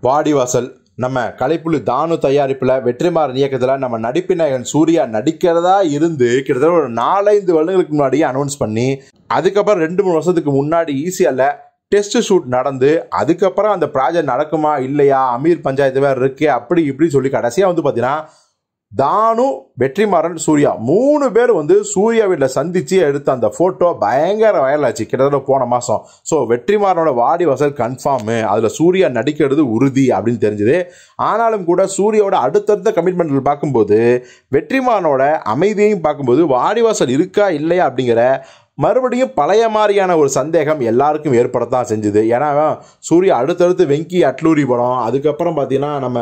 வாடிவாசல் நம்ம கலைப்புலி தானு தயாரிப்பில் வெற்றிமாறன் இயக்கத்தில் நம்ம நடிப்பு நாயகன் சூர்யா நடிக்கிறதா இருந்து கிட்டத்தட்ட ஒரு 4-5 வருடங்களுக்கு முன்னாடியே அனௌன்ஸ் பண்ணி அதுக்கப்புறம் 2-3 வருஷத்துக்கு முன்னாடி ஈஸியால டெஸ்ட் ஷூட் நடந்து அதுக்கப்புறம் அந்த ப்ராஜெக்ட் நடக்குமா இல்லையா, அமீர் பஞ்சாயத்து வேறு இருக்கு அப்படி இப்படி சொல்லி கடைசியாக வந்து பார்த்தீங்கன்னா தானு வெற்றிமாறன் சூர்யா 3 பேர் வந்து சூர்யா வீட்டில் சந்தித்து எடுத்த அந்த ஃபோட்டோ பயங்கர வைரல் ஆச்சு கிட்டத்தட்ட போன மாதம். ஸோ வெற்றிமாறனோட வாடிவாசல் கன்ஃபார்மு, அதில் சூர்யா நடிக்கிறது உறுதி அப்படின்னு தெரிஞ்சுது. ஆனாலும் கூட சூர்யாவோட அடுத்தடுத்த கமிட்மெண்ட்டில் பார்க்கும்போது வெற்றிமாறனோட அமைதியையும் பார்க்கும்போது வாடிவாசல் இருக்கா இல்லையா அப்படிங்கிற மறுபடியும் பழைய மாதிரியான ஒரு சந்தேகம் எல்லாருக்கும் ஏற்படத்தான் செஞ்சுது. ஏன்னா சூர்யா அடுத்தடுத்து வெங்கி அட்லூரி படம், அதுக்கப்புறம் பார்த்தீங்கன்னா நம்ம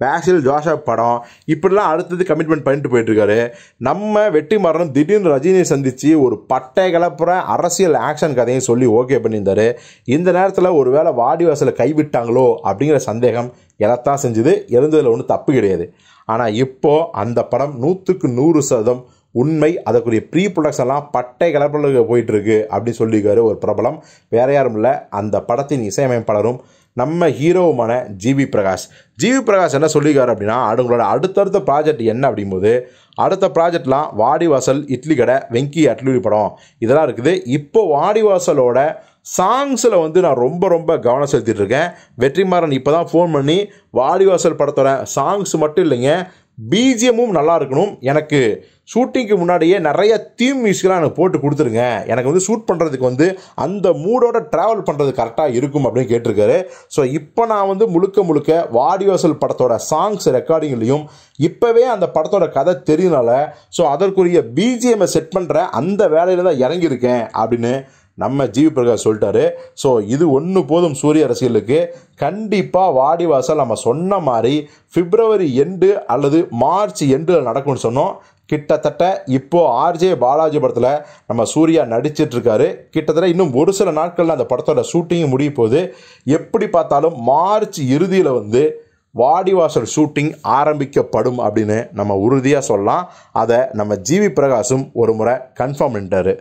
பேசில் ஜோசப் படம், இப்படிலாம் அடுத்தது கமிட்மெண்ட் பண்ணிட்டு போயிட்டுருக்காரு. நம்ம வெற்றிமாறன் திடீர்னு ரஜினியை சந்தித்து ஒரு பட்டை கலப்புற அரசியல் ஆக்ஷன் கதையும் சொல்லி ஓகே பண்ணியிருந்தார். இந்த நேரத்தில் ஒரு வேளை வாடிவாசலை கைவிட்டாங்களோ அப்படிங்கிற சந்தேகம் எழத்தான் செஞ்சுது. எழுந்ததில் ஒன்றும் தப்பு கிடையாது. ஆனால் இப்போது அந்த படம் 100% உண்மை, அதற்குரிய ப்ரீ ப்ரொடக்ஷன்லாம் பட்டை கலப்பில் போயிட்டுருக்கு அப்படின்னு சொல்லியிருக்காரு ஒரு பிரபலம். வேற யாரும் இல்லை, அந்த படத்தின் இசையமைப்பாளரும் நம்ம ஹீரோவுமான ஜிவி பிரகாஷ். ஜிவி பிரகாஷ் என்ன சொல்லியிருக்காரு அப்படின்னா, அவங்களோட அடுத்தடுத்த ப்ராஜெக்ட் என்ன அப்படிங்கும்போது அடுத்த ப்ராஜெக்ட்லாம் வாடிவாசல், இட்லி கடை, வெங்கி அட்லூரி படம் இதெல்லாம் இருக்குது. இப்போ வாடிவாசலோட சாங்ஸில் வந்து நான் ரொம்ப கவனம் செலுத்திட்டு இருக்கேன். வெற்றிமாறன் இப்போ தான் ஃபோன் பண்ணி வாடிவாசல் படத்தோட சாங்ஸ் மட்டும் இல்லைங்க, பிஜிஎம்மும் நல்லா இருக்கணும், எனக்கு ஷூட்டிங்க்கு முன்னாடியே நிறைய தீம் மியூசிக்லாம் எனக்கு போட்டு கொடுத்துருங்க, எனக்கு வந்து ஷூட் பண்ணுறதுக்கு வந்து அந்த மூடோட ட்ராவல் பண்ணுறது கரெக்டாக இருக்கும் அப்படின்னு கேட்டிருக்காரு. ஸோ இப்போ நான் வந்து முழுக்க வாடிவாசல் படத்தோட சாங்ஸ் ரெக்கார்டிங்லையும் இப்போவே அந்த படத்தோட கதை தெரியுனால ஸோ அதற்குரிய பிஜிஎம்மை செட் பண்ணுற அந்த வேலையில் தான் இறங்கியிருக்கேன் அப்படின்னு நம்ம ஜிவி பிரகாஷ் சொல்லிட்டாரு. ஸோ இது ஒன்று போதும் சூரிய ரசிகர்களுக்கு. கண்டிப்பாக வாடிவாசல் நம்ம சொன்ன மாதிரி பிப்ரவரி எண்டு அல்லது மார்ச் எண்டில் நடக்கும்னு சொன்னோம். கிட்டத்தட்ட இப்போது ஆர்ஜே பாலாஜி படத்தில் நம்ம சூர்யா நடிச்சிட்ருக்காரு. கிட்டத்தட்ட இன்னும் ஒரு சில நாட்களில் அந்த படத்தோட ஷூட்டிங்கும் முடிய போகுது. எப்படி பார்த்தாலும் மார்ச் இறுதியில் வந்து வாடிவாசல் ஷூட்டிங் ஆரம்பிக்கப்படும் அப்படின்னு நம்ம உறுதியாக சொல்லலாம். அதை நம்ம ஜிவி பிரகாஷும் ஒரு முறை கன்ஃபார்ம் பண்ணிட்டாரு.